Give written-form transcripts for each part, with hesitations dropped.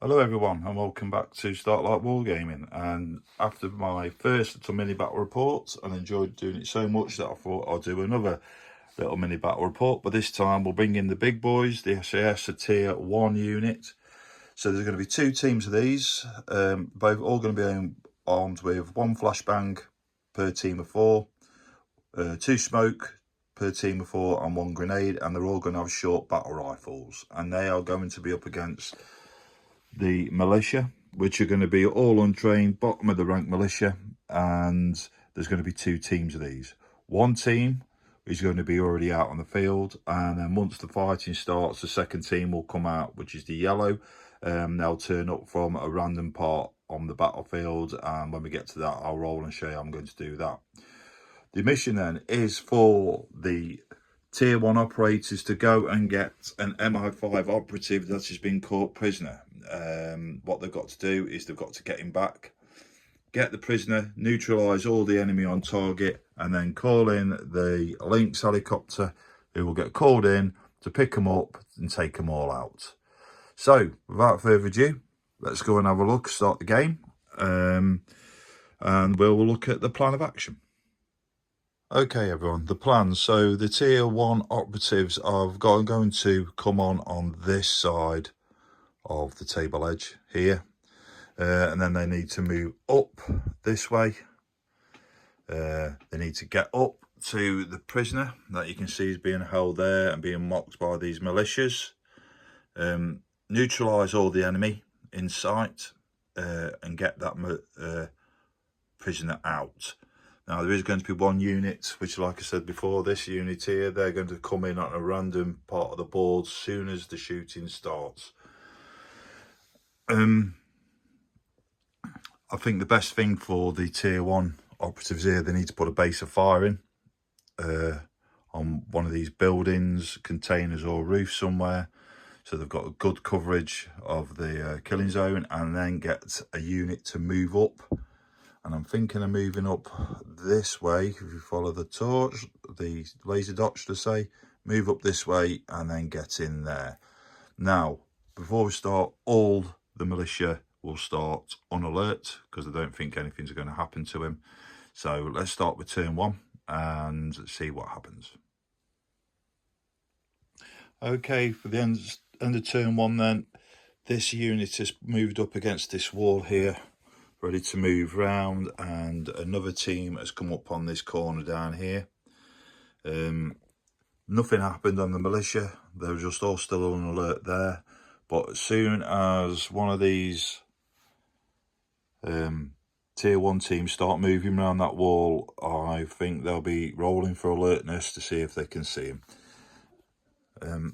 Hello everyone and welcome back to Starlight Wargaming. And after my first little mini battle report, I enjoyed doing it so much that I thought I'll do another little mini battle report, but this time we'll bring in the big boys, the SAS, a tier 1 unit. So there's going to be two teams of these, both all going to be armed with one flashbang per team of 4, 2 smoke per team of 4 and 1 grenade, and they're all going to have short battle rifles, and they are going to be up against the militia, which are going to be all untrained, bottom of the rank militia. And there's going to be two teams of these. One team is going to be already out on the field, and then once the fighting starts, the second team will come out, which is the yellow. They'll turn up from a random part on the battlefield, and when we get to that, I'll roll and show you how I'm going to do that. The mission then is for the tier 1 operators to go and get an MI5 operative that has been caught prisoner. What they've got to do is they've got to get him back, get the prisoner, neutralise all the enemy on target, and then call in the Lynx helicopter, who will get called in to pick them up and take them all out. So without further ado, let's go and have a look, start the game, and we'll look at the plan of action. Okay everyone, the plan. So the tier 1 operatives are going to come on this side of the table edge here, and then they need to move up this way. They need to get up to the prisoner that you can see is being held there and being mocked by these militias. Neutralise all the enemy in sight, and get that prisoner out. Now there is going to be one unit, which like I said before, this unit here, they're going to come in on a random part of the board as soon as the shooting starts. I think the best thing for the tier 1 operatives here, they need to put a base of fire in on one of these buildings, containers or roof somewhere, so they've got a good coverage of the killing zone, and then get a unit to move up. And I'm thinking of moving up this way. If you follow the torch, the laser dot should I say, move up this way and then get in there. Now, before we start, all the militia will start on alert because I don't think anything's going to happen to him. So let's start with turn 1 and see what happens. Okay, for the end of turn 1 then, this unit has moved up against this wall here, ready to move round, and another team has come up on this corner down here. Nothing happened on the militia, they were just all still on alert there. But as soon as one of these tier 1 teams start moving around that wall, I think they'll be rolling for alertness to see if they can see him. I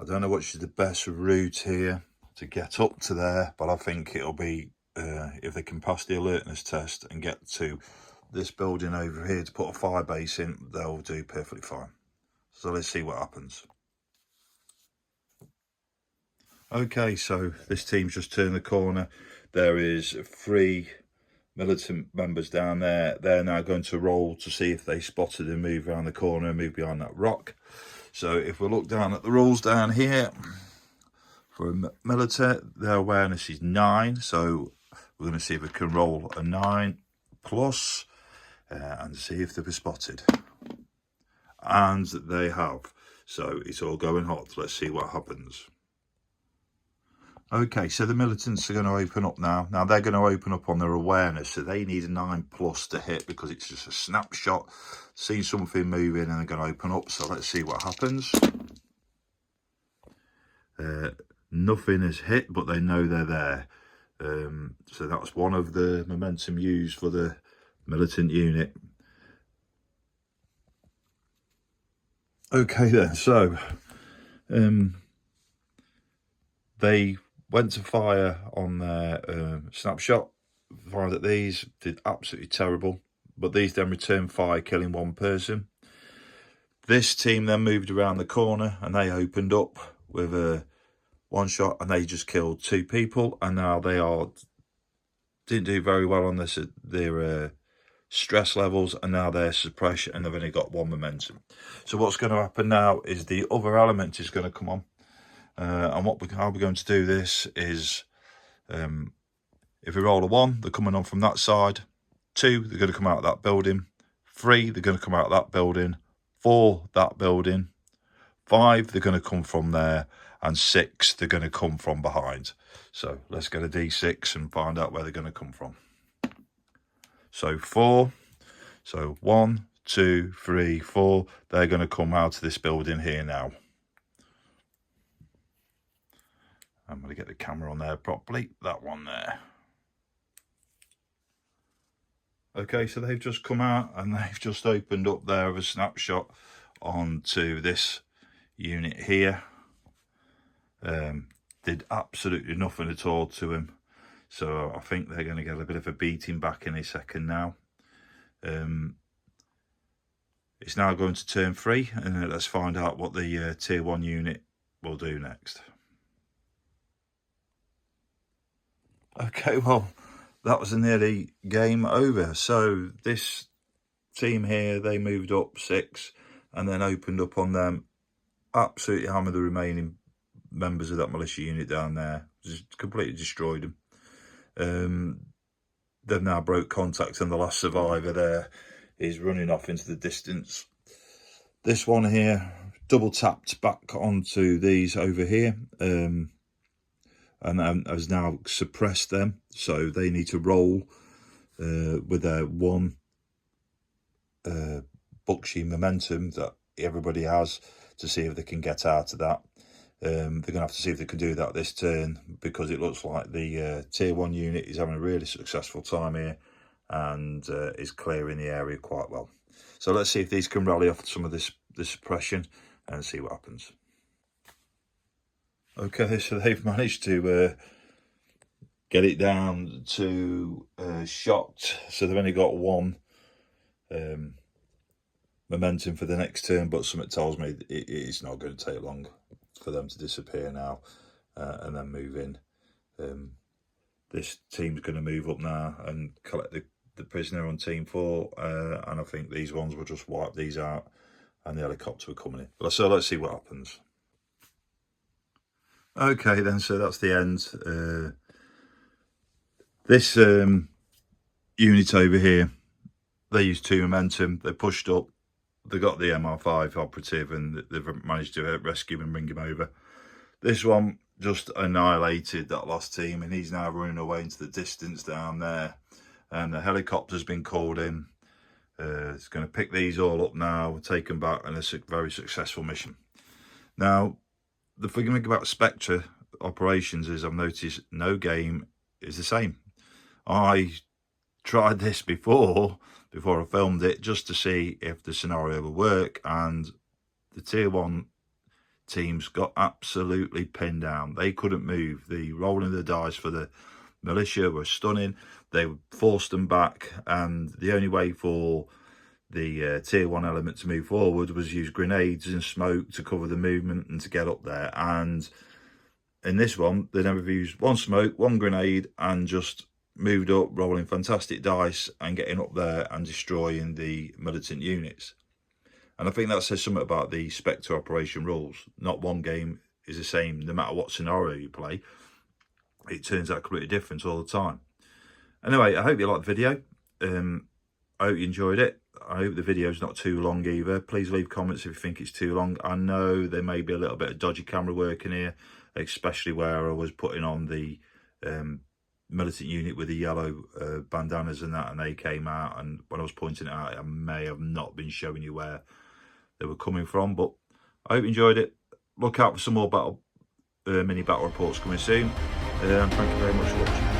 don't know which is the best route here to get up to there, but I think it'll be if they can pass the alertness test and get to this building over here to put a fire base in, they'll do perfectly fine. So let's see what happens. Okay, so this team's just turned the corner. There is 3 militant members down there. They're now going to roll to see if they spotted and move around the corner and move behind that rock. So if we look down at the rules down here, for a military, their awareness is 9, so we're going to see if we can roll a 9 plus and see if they were spotted. And they have. So it's all going hot. Let's see what happens. Okay, so the militants are going to open up now. Now they're going to open up on their awareness, so they need a 9 plus to hit because it's just a snapshot. See something moving and they're going to open up. So let's see what happens. Nothing is hit, but they know they're there. So that's one of the momentum used for the militant unit. Okay then, so they went to fire on their snapshot, fired at these, did absolutely terrible, but these then returned fire, killing 1 person. This team then moved around the corner and they opened up with a 1 shot and they just killed 2 people, and now they didn't do very well on their stress levels, and now they're suppressed and they've only got 1 momentum. So what's going to happen now is the other element is going to come on, And how we're going to do this is, if we roll a 1, they're coming on from that side. 2, they're going to come out of that building. 3, they're going to come out of that building. 4, that building. 5, they're going to come from there. And 6, they're going to come from behind. So let's get a D6 and find out where they're going to come from. So 4. So 1, 2, 3, 4. They're going to come out of this building here now. I'm going to get the camera on there properly. That one there. Okay, so they've just come out and they've just opened up there of a snapshot onto this unit here. Did absolutely nothing at all to him. So I think they're going to get a bit of a beating back in a second now. It's now going to turn 3, and let's find out what the tier 1 unit will do next. Okay, well, that was a nearly game over. So this team here, they moved up 6 and then opened up on them. Absolutely hammered the remaining members of that militia unit down there. Just completely destroyed them. They've now broke contact, and the last survivor there is running off into the distance. This one here double tapped back onto these over here, and has now suppressed them, so they need to roll with their 1 Buckshee momentum that everybody has to see if they can get out of that. They're going to have to see if they can do that this turn, because it looks like the tier 1 unit is having a really successful time here and is clearing the area quite well. So let's see if these can rally off some of this suppression and see what happens. Okay, so they've managed to get it down to shocked. So they've only got 1 momentum for the next turn, but something tells me it's not going to take long for them to disappear now and then move in. This team's going to move up now and collect the prisoner on team 4, and I think these ones will just wipe these out and the helicopter are coming in. So let's see what happens. Okay then, so that's the end. This unit over here, they used 2 momentum, they pushed up, they got the MR5 operative, and they've managed to rescue and bring him over. This one just annihilated that last team, and he's now running away into the distance down there, and the helicopter's been called in. It's going to pick these all up now, take them back, and it's a very successful mission. Now, the thing about Spectre operations is I've noticed no game is the same. I tried this before I filmed it, just to see if the scenario would work, and the tier 1 teams got absolutely pinned down. They couldn't move. The rolling of the dice for the militia were stunning. They forced them back, and the only way for the tier 1 element to move forward was use grenades and smoke to cover the movement and to get up there. And in this one, they never used 1 smoke, 1 grenade, and just moved up, rolling fantastic dice and getting up there and destroying the militant units. And I think that says something about the Spectre operation rules. Not one game is the same, no matter what scenario you play. It turns out completely different all the time. Anyway, I hope you liked the video. I hope you enjoyed it. I hope the video's not too long either. Please leave comments if you think it's too long. I know there may be a little bit of dodgy camera work in here, especially where I was putting on the militant unit with the yellow bandanas and that, and they came out, and when I was pointing it out, I may have not been showing you where they were coming from. But I hope you enjoyed it. Look out for some more mini battle reports coming soon, and thank you very much for watching.